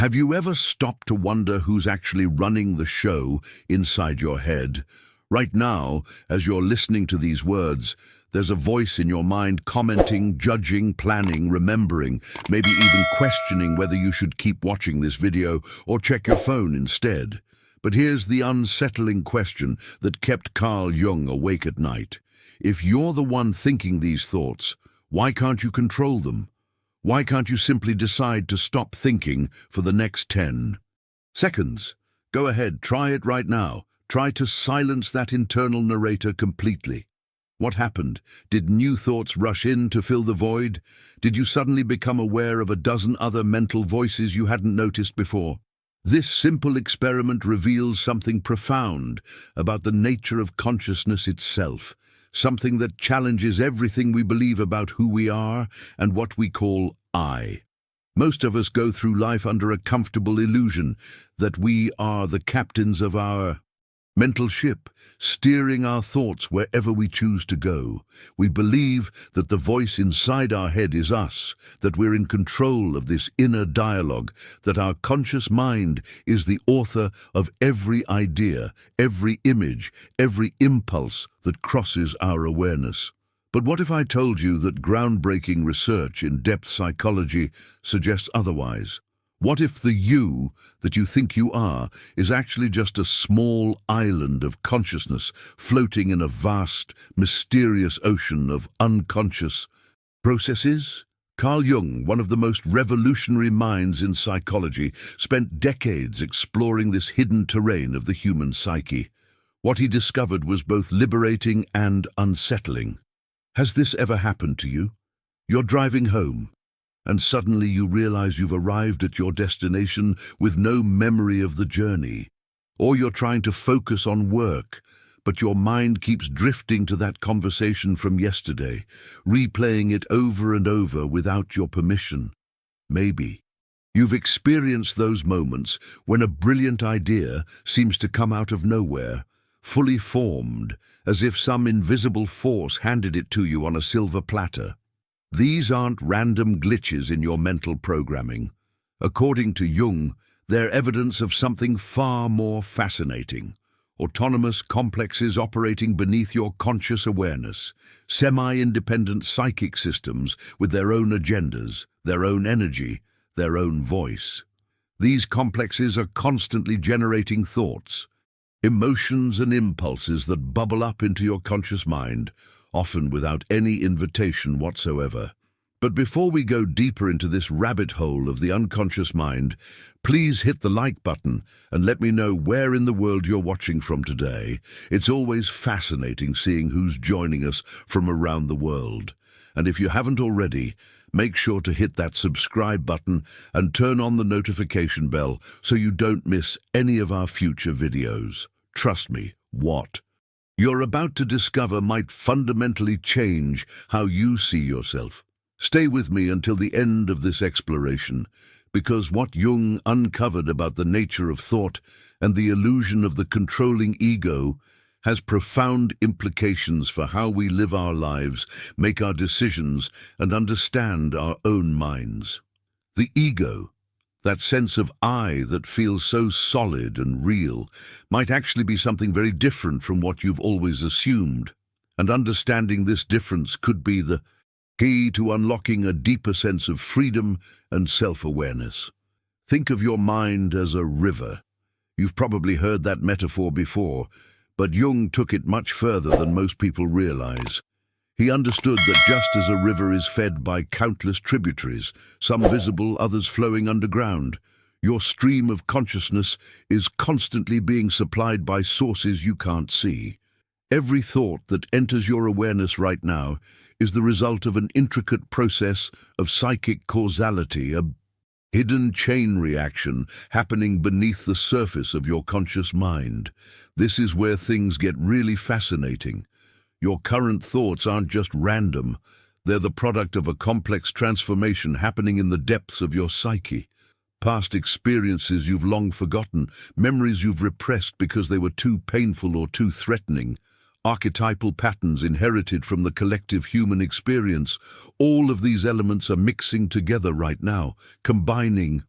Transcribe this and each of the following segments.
Have you ever stopped to wonder who's actually running the show inside your head? Right now, as you're listening to these words, there's a voice in your mind commenting, judging, planning, remembering, maybe even questioning whether you should keep watching this video or check your phone instead. But here's the unsettling question that kept Carl Jung awake at night. If you're the one thinking these thoughts, why can't you control them? Why can't you simply decide to stop thinking for the next 10 seconds? Go ahead, try it right now. Try to silence that internal narrator completely. What happened? Did new thoughts rush in to fill the void? Did you suddenly become aware of a dozen other mental voices you hadn't noticed before? This simple experiment reveals something profound about the nature of consciousness itself, something that challenges everything we believe about who we are and what we call I. Most of us go through life under a comfortable illusion that we are the captains of our mental ship, steering our thoughts wherever we choose to go. We believe that the voice inside our head is us, that we're in control of this inner dialogue, that our conscious mind is the author of every idea, every image, every impulse that crosses our awareness. But what if I told you that groundbreaking research in depth psychology suggests otherwise? What if the you that you think you are is actually just a small island of consciousness floating in a vast, mysterious ocean of unconscious processes? Carl Jung, one of the most revolutionary minds in psychology, spent decades exploring this hidden terrain of the human psyche. What he discovered was both liberating and unsettling. Has this ever happened to you? You're driving home, and suddenly you realize you've arrived at your destination with no memory of the journey. Or you're trying to focus on work, but your mind keeps drifting to that conversation from yesterday, replaying it over and over without your permission. Maybe you've experienced those moments when a brilliant idea seems to come out of nowhere, fully formed, as if some invisible force handed it to you on a silver platter. These aren't random glitches in your mental programming. According to Jung, they're evidence of something far more fascinating. Autonomous complexes operating beneath your conscious awareness, semi-independent psychic systems with their own agendas, their own energy, their own voice. These complexes are constantly generating thoughts, emotions and impulses that bubble up into your conscious mind, often without any invitation whatsoever. But before we go deeper into this rabbit hole of the unconscious mind, please hit the like button and let me know where in the world you're watching from today. It's always fascinating seeing who's joining us from around the world. And if you haven't already, make sure to hit that subscribe button and turn on the notification bell so you don't miss any of our future videos. Trust me, what you're about to discover might fundamentally change how you see yourself. Stay with me until the end of this exploration, because what Jung uncovered about the nature of thought and the illusion of the controlling ego has profound implications for how we live our lives, make our decisions, and understand our own minds. The ego, that sense of I that feels so solid and real, might actually be something very different from what you've always assumed. And understanding this difference could be the key to unlocking a deeper sense of freedom and self-awareness. Think of your mind as a river. You've probably heard that metaphor before, but Jung took it much further than most people realize. He understood that just as a river is fed by countless tributaries, some visible, others flowing underground, your stream of consciousness is constantly being supplied by sources you can't see. Every thought that enters your awareness right now is the result of an intricate process of psychic causality, a hidden chain reaction happening beneath the surface of your conscious mind. This is where things get really fascinating. Your current thoughts aren't just random. They're the product of a complex transformation happening in the depths of your psyche. Past experiences you've long forgotten, memories you've repressed because they were too painful or too threatening, archetypal patterns inherited from the collective human experience. All of these elements are mixing together right now, combining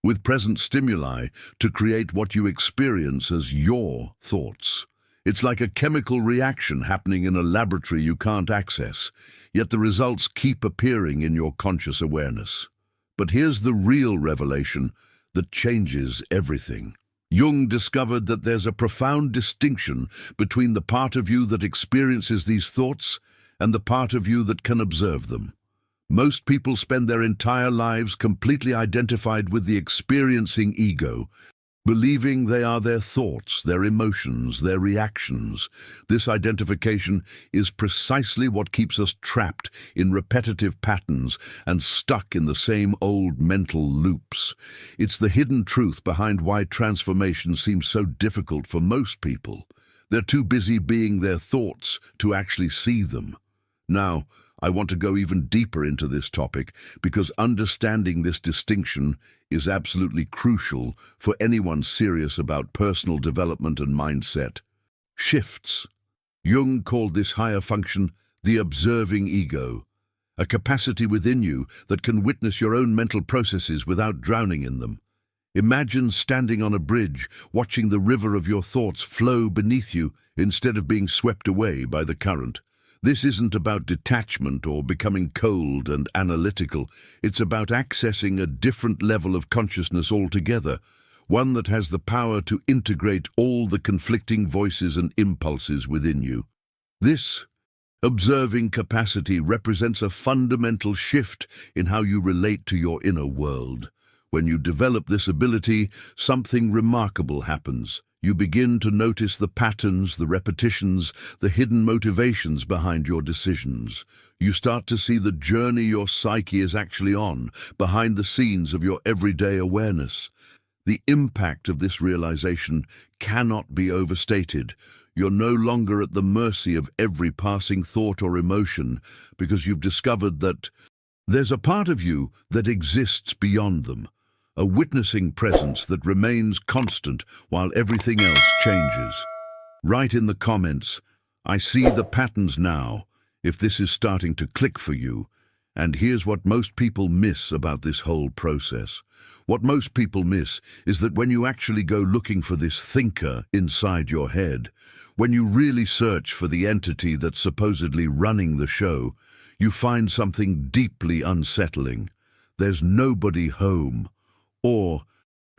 with present stimuli to create what you experience as your thoughts. It's like a chemical reaction happening in a laboratory you can't access, yet the results keep appearing in your conscious awareness. But here's the real revelation that changes everything. Jung discovered that there's a profound distinction between the part of you that experiences these thoughts and the part of you that can observe them. Most people spend their entire lives completely identified with the experiencing ego, believing they are their thoughts, their emotions, their reactions. This identification is precisely what keeps us trapped in repetitive patterns and stuck in the same old mental loops. It's the hidden truth behind why transformation seems so difficult for most people. They're too busy being their thoughts to actually see them. Now, I want to go even deeper into this topic because understanding this distinction is absolutely crucial for anyone serious about personal development and mindset shifts. Jung called this higher function the observing ego, a capacity within you that can witness your own mental processes without drowning in them. Imagine standing on a bridge, watching the river of your thoughts flow beneath you instead of being swept away by the current. This isn't about detachment or becoming cold and analytical. It's about accessing a different level of consciousness altogether, one that has the power to integrate all the conflicting voices and impulses within you. This observing capacity represents a fundamental shift in how you relate to your inner world. When you develop this ability, something remarkable happens. You begin to notice the patterns, the repetitions, the hidden motivations behind your decisions. You start to see the journey your psyche is actually on, behind the scenes of your everyday awareness. The impact of this realization cannot be overstated. You're no longer at the mercy of every passing thought or emotion because you've discovered that there's a part of you that exists beyond them. A witnessing presence that remains constant while everything else changes. Write in the comments, I see the patterns now, if this is starting to click for you. And here's what most people miss about this whole process. What most people miss is that when you actually go looking for this thinker inside your head, when you really search for the entity that's supposedly running the show, you find something deeply unsettling. There's nobody home. Or,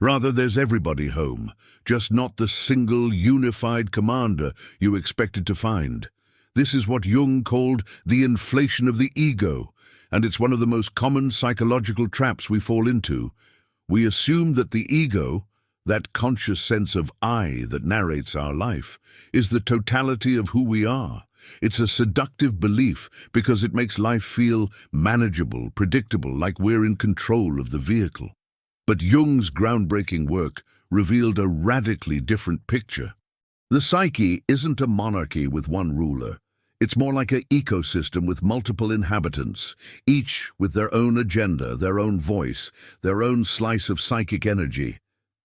rather, there's everybody home, just not the single unified commander you expected to find. This is what Jung called the inflation of the ego, and it's one of the most common psychological traps we fall into. We assume that the ego, that conscious sense of I that narrates our life, is the totality of who we are. It's a seductive belief because it makes life feel manageable, predictable, like we're in control of the vehicle. But Jung's groundbreaking work revealed a radically different picture. The psyche isn't a monarchy with one ruler. It's more like an ecosystem with multiple inhabitants, each with their own agenda, their own voice, their own slice of psychic energy.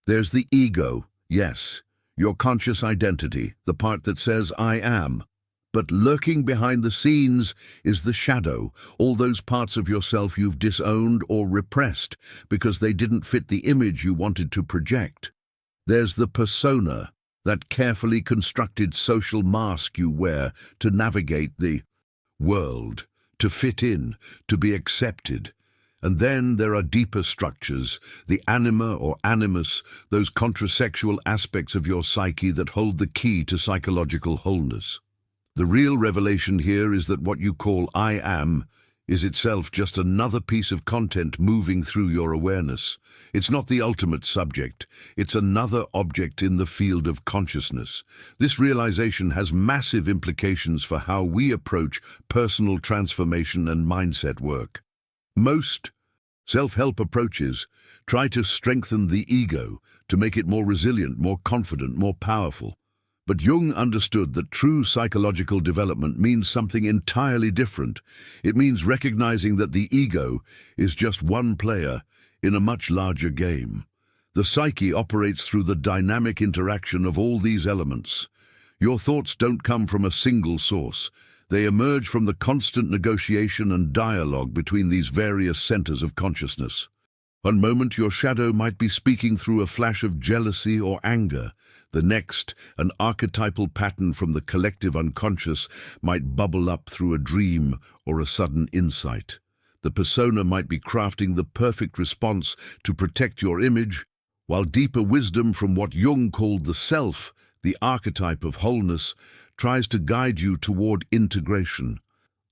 There's the ego, yes, your conscious identity, the part that says I am. But lurking behind the scenes is the shadow, all those parts of yourself you've disowned or repressed because they didn't fit the image you wanted to project. There's the persona, that carefully constructed social mask you wear to navigate the world, to fit in, to be accepted. And then there are deeper structures, the anima or animus, those contrasexual aspects of your psyche that hold the key to psychological wholeness. The real revelation here is that what you call I am is itself just another piece of content moving through your awareness. It's not the ultimate subject, it's another object in the field of consciousness. This realization has massive implications for how we approach personal transformation and mindset work. Most self-help approaches try to strengthen the ego, to make it more resilient, more confident, more powerful. But Jung understood that true psychological development means something entirely different. It means recognizing that the ego is just one player in a much larger game. The psyche operates through the dynamic interaction of all these elements. Your thoughts don't come from a single source. They emerge from the constant negotiation and dialogue between these various centers of consciousness. One moment your shadow might be speaking through a flash of jealousy or anger. The next, an archetypal pattern from the collective unconscious might bubble up through a dream or a sudden insight. The persona might be crafting the perfect response to protect your image, while deeper wisdom from what Jung called the self, the archetype of wholeness, tries to guide you toward integration.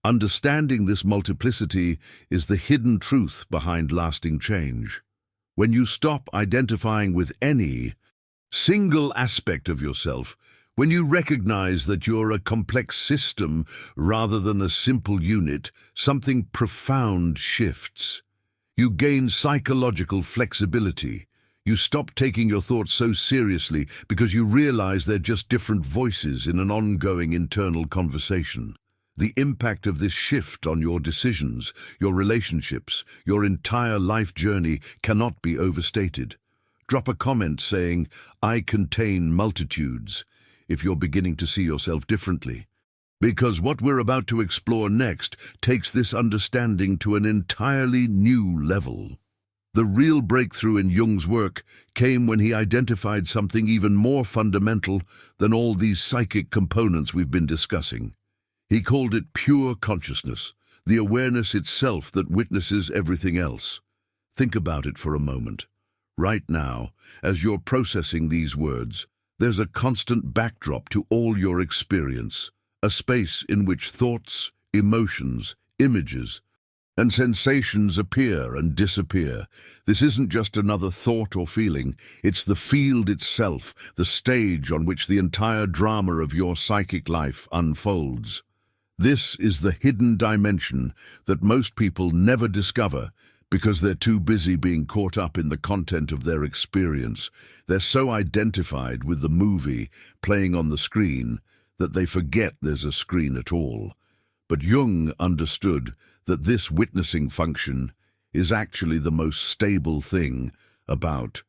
Understanding this multiplicity is the hidden truth behind lasting change. When you stop identifying with any single aspect of yourself, when you recognize that you're a complex system rather than a simple unit, something profound shifts. You gain psychological flexibility. You stop taking your thoughts so seriously because you realize they're just different voices in an ongoing internal conversation. The impact of this shift on your decisions, your relationships, your entire life journey cannot be overstated. Drop a comment saying, "I contain multitudes," if you're beginning to see yourself differently. Because what we're about to explore next takes this understanding to an entirely new level. The real breakthrough in Jung's work came when he identified something even more fundamental than all these psychic components we've been discussing. He called it pure consciousness, the awareness itself that witnesses everything else. Think about it for a moment. Right now, as you're processing these words, there's a constant backdrop to all your experience, a space in which thoughts, emotions, images, and sensations appear and disappear. This isn't just another thought or feeling, it's the field itself, the stage on which the entire drama of your psychic life unfolds. This is the hidden dimension that most people never discover because they're too busy being caught up in the content of their experience. They're so identified with the movie playing on the screen that they forget there's a screen at all. But Jung understood that this witnessing function is actually the most stable thing about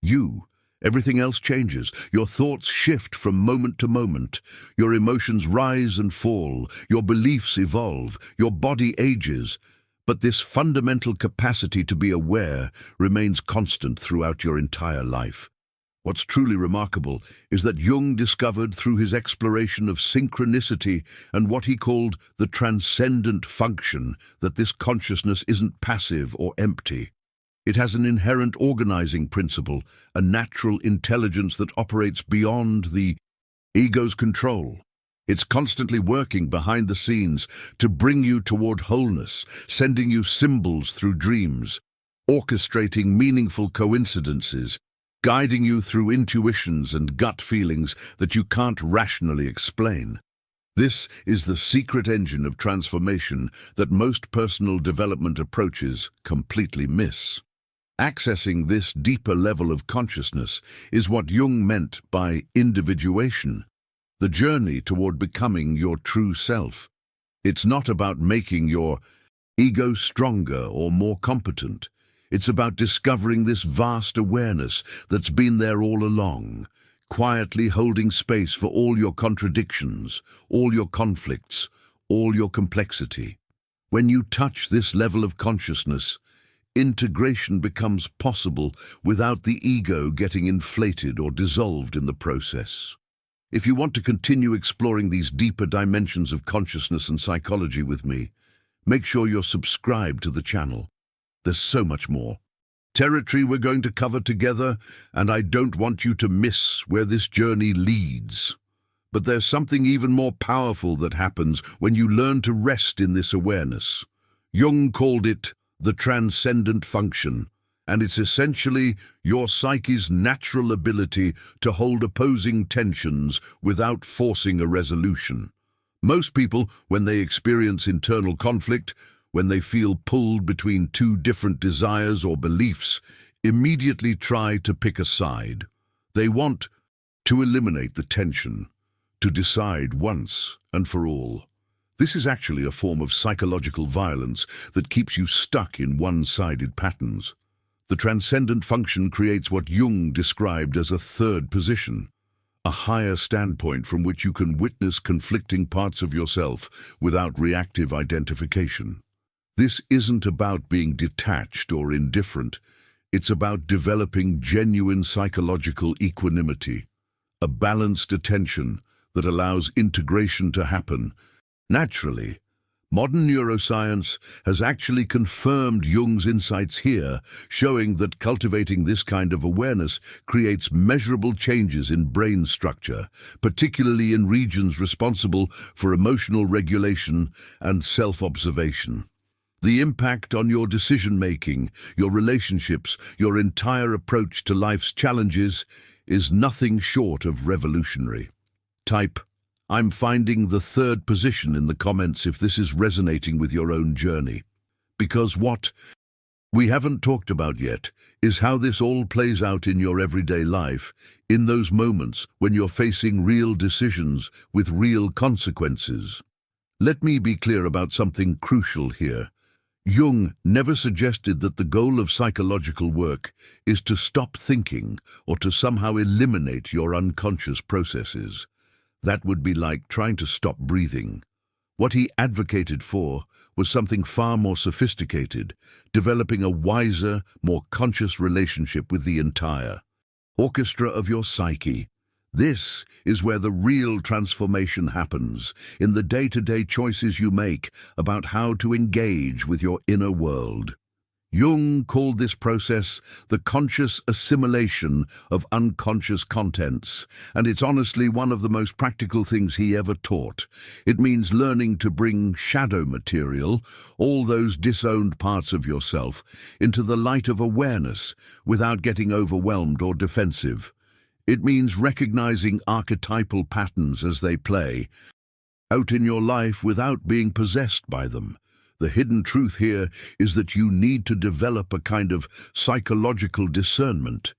you. Everything else changes. Your thoughts shift from moment to moment. Your emotions rise and fall. Your beliefs evolve. Your body ages. But this fundamental capacity to be aware remains constant throughout your entire life. What's truly remarkable is that Jung discovered through his exploration of synchronicity and what he called the transcendent function that this consciousness isn't passive or empty. It has an inherent organizing principle, a natural intelligence that operates beyond the ego's control. It's constantly working behind the scenes to bring you toward wholeness, sending you symbols through dreams, orchestrating meaningful coincidences, guiding you through intuitions and gut feelings that you can't rationally explain. This is the secret engine of transformation that most personal development approaches completely miss. Accessing this deeper level of consciousness is what Jung meant by individuation, the journey toward becoming your true self. It's not about making your ego stronger or more competent. It's about discovering this vast awareness that's been there all along, quietly holding space for all your contradictions, all your conflicts, all your complexity. When you touch this level of consciousness, integration becomes possible without the ego getting inflated or dissolved in the process. If you want to continue exploring these deeper dimensions of consciousness and psychology with me, make sure you're subscribed to the channel. There's so much more territory we're going to cover together, and I don't want you to miss where this journey leads. But there's something even more powerful that happens when you learn to rest in this awareness. Jung called it the transcendent function, and it's essentially your psyche's natural ability to hold opposing tensions without forcing a resolution. Most people, when they experience internal conflict, when they feel pulled between two different desires or beliefs, immediately try to pick a side. They want to eliminate the tension, to decide once and for all. This is actually a form of psychological violence that keeps you stuck in one-sided patterns. The transcendent function creates what Jung described as a third position, a higher standpoint from which you can witness conflicting parts of yourself without reactive identification. This isn't about being detached or indifferent. It's about developing genuine psychological equanimity, a balanced attention that allows integration to happen naturally. Modern neuroscience has actually confirmed Jung's insights here, showing that cultivating this kind of awareness creates measurable changes in brain structure, particularly in regions responsible for emotional regulation and self-observation. The impact on your decision-making, your relationships, your entire approach to life's challenges is nothing short of revolutionary. Type "I'm finding the third position" in the comments if this is resonating with your own journey. Because what we haven't talked about yet is how this all plays out in your everyday life, in those moments when you're facing real decisions with real consequences. Let me be clear about something crucial here. Jung never suggested that the goal of psychological work is to stop thinking or to somehow eliminate your unconscious processes. That would be like trying to stop breathing. What he advocated for was something far more sophisticated, developing a wiser, more conscious relationship with the entire orchestra of your psyche. This is where the real transformation happens, in the day-to-day choices you make about how to engage with your inner world. Jung called this process the conscious assimilation of unconscious contents, and it's honestly one of the most practical things he ever taught. It means learning to bring shadow material, all those disowned parts of yourself, into the light of awareness without getting overwhelmed or defensive. It means recognizing archetypal patterns as they play out in your life without being possessed by them. The hidden truth here is that you need to develop a kind of psychological discernment,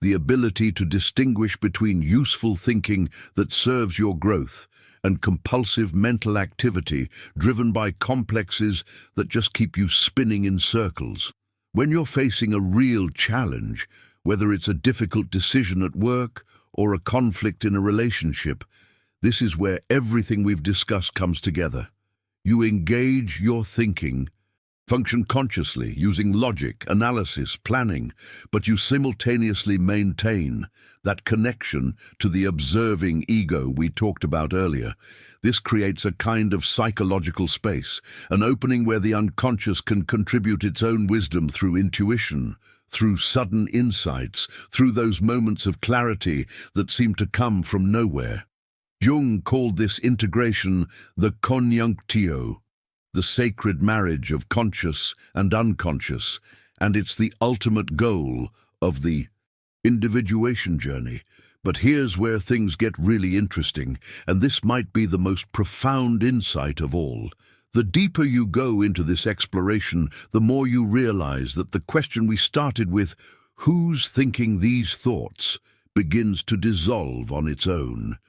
the ability to distinguish between useful thinking that serves your growth and compulsive mental activity driven by complexes that just keep you spinning in circles. When you're facing a real challenge, whether it's a difficult decision at work or a conflict in a relationship, this is where everything we've discussed comes together. You engage your thinking, function consciously using logic, analysis, planning, but you simultaneously maintain that connection to the observing ego we talked about earlier. This creates a kind of psychological space, an opening where the unconscious can contribute its own wisdom through intuition, through sudden insights, through those moments of clarity that seem to come from nowhere. Jung called this integration the conjunctio, the sacred marriage of conscious and unconscious, and it's the ultimate goal of the individuation journey. But here's where things get really interesting, and this might be the most profound insight of all. The deeper you go into this exploration, the more you realize that the question we started with, "Who's thinking these thoughts?" begins to dissolve on its own.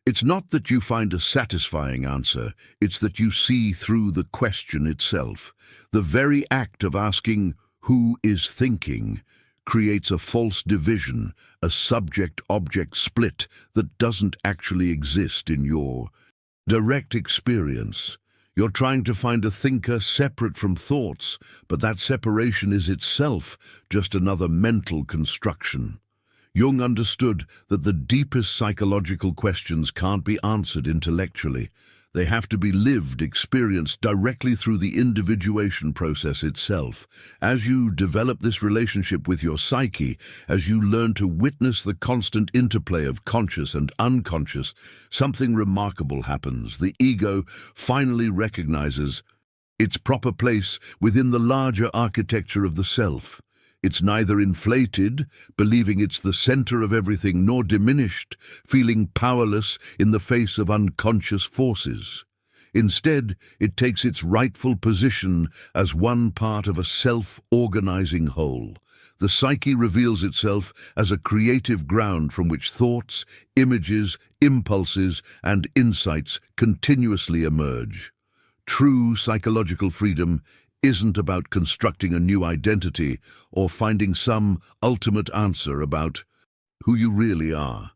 It's not that you find a satisfying answer, it's that you see through the question itself. The very act of asking, "Who is thinking?" creates a false division, a subject-object split that doesn't actually exist in your direct experience. You're trying to find a thinker separate from thoughts, but that separation is itself just another mental construction. Jung understood that the deepest psychological questions can't be answered intellectually. They have to be lived, experienced directly through the individuation process itself. As you develop this relationship with your psyche, as you learn to witness the constant interplay of conscious and unconscious, something remarkable happens. The ego finally recognizes its proper place within the larger architecture of the self. It's neither inflated, believing it's the center of everything, nor diminished, feeling powerless in the face of unconscious forces. Instead, it takes its rightful position as one part of a self-organizing whole. The psyche reveals itself as a creative ground from which thoughts, images, impulses, and insights continuously emerge. True psychological freedom isn't about constructing a new identity or finding some ultimate answer about who you really are.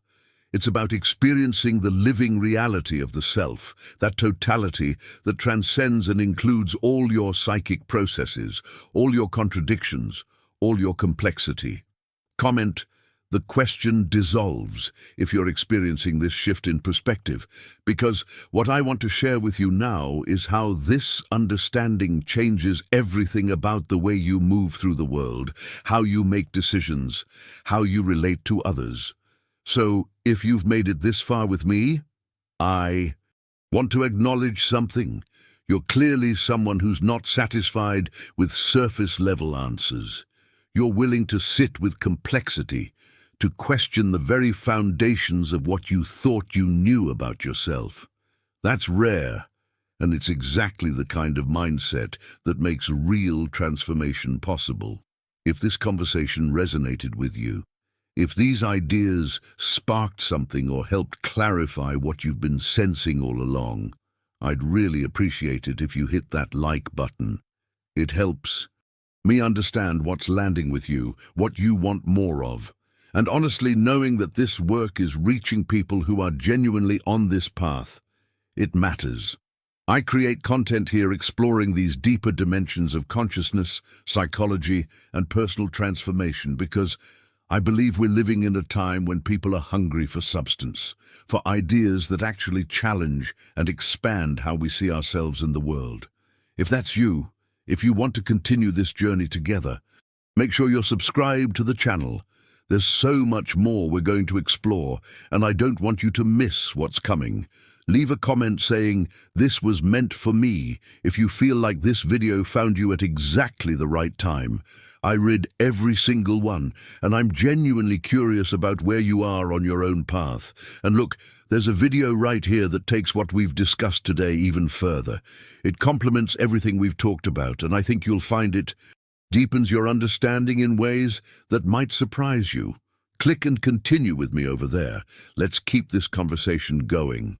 It's about experiencing the living reality of the self, that totality that transcends and includes all your psychic processes, all your contradictions, all your complexity. Comment, "The question dissolves," if you're experiencing this shift in perspective, because what I want to share with you now is how this understanding changes everything about the way you move through the world, how you make decisions, how you relate to others. So, if you've made it this far with me, I want to acknowledge something. You're clearly someone who's not satisfied with surface-level answers. You're willing to sit with complexity, to question the very foundations of what you thought you knew about yourself. That's rare, and it's exactly the kind of mindset that makes real transformation possible. If this conversation resonated with you, if these ideas sparked something or helped clarify what you've been sensing all along, I'd really appreciate it if you hit that like button. It helps me understand what's landing with you, what you want more of. And honestly, knowing that this work is reaching people who are genuinely on this path, it matters. I create content here exploring these deeper dimensions of consciousness, psychology, and personal transformation because I believe we're living in a time when people are hungry for substance, for ideas that actually challenge and expand how we see ourselves in the world. If that's you, if you want to continue this journey together, make sure you're subscribed to the channel. There's so much more we're going to explore, and I don't want you to miss what's coming. Leave a comment saying, "This was meant for me," if you feel like this video found you at exactly the right time. I read every single one, and I'm genuinely curious about where you are on your own path. And look, there's a video right here that takes what we've discussed today even further. It complements everything we've talked about, and I think you'll find it deepens your understanding in ways that might surprise you. Click and continue with me over there. Let's keep this conversation going.